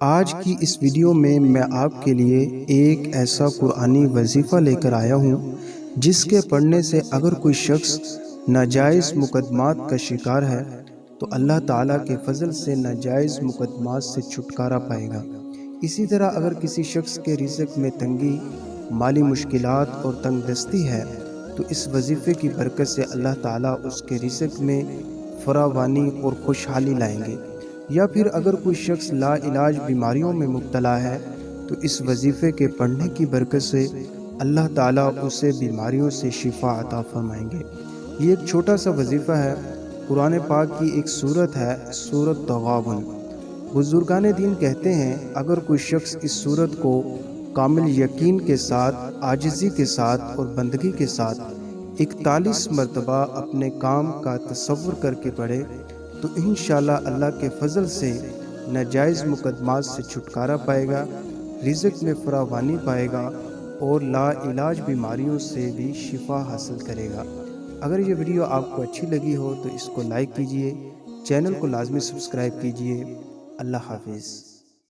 آج کی اس ویڈیو میں آپ کے لیے ایک ایسا قرآنی وظیفہ لے کر آیا ہوں جس کے پڑھنے سے اگر کوئی شخص ناجائز مقدمات کا شکار ہے تو اللہ تعالیٰ کے فضل سے ناجائز مقدمات سے چھٹکارا پائے گا۔ اسی طرح اگر کسی شخص کے رزق میں تنگی، مالی مشکلات اور تنگ دستی ہے تو اس وظیفے کی برکت سے اللہ تعالیٰ اس کے رزق میں فراوانی اور خوشحالی لائیں گے۔ یا پھر اگر کوئی شخص لا علاج بیماریوں میں مبتلا ہے تو اس وظیفے کے پڑھنے کی برکت سے اللہ تعالیٰ اسے بیماریوں سے شفا عطا فرمائیں گے۔ یہ ایک چھوٹا سا وظیفہ ہے، قرآن پاک کی ایک سورت ہے، سورت تغابن۔ بزرگان دین کہتے ہیں اگر کوئی شخص اس سورت کو کامل یقین کے ساتھ، عاجزی کے ساتھ اور بندگی کے ساتھ 41 مرتبہ اپنے کام کا تصور کر کے پڑھے تو انشاءاللہ اللہ کے فضل سے ناجائز مقدمات سے چھٹکارا پائے گا، رزق میں فراوانی پائے گا اور لا علاج بیماریوں سے بھی شفا حاصل کرے گا۔ اگر یہ ویڈیو آپ کو اچھی لگی ہو تو اس کو لائک کیجئے، چینل کو لازمی سبسکرائب کیجئے۔ اللہ حافظ۔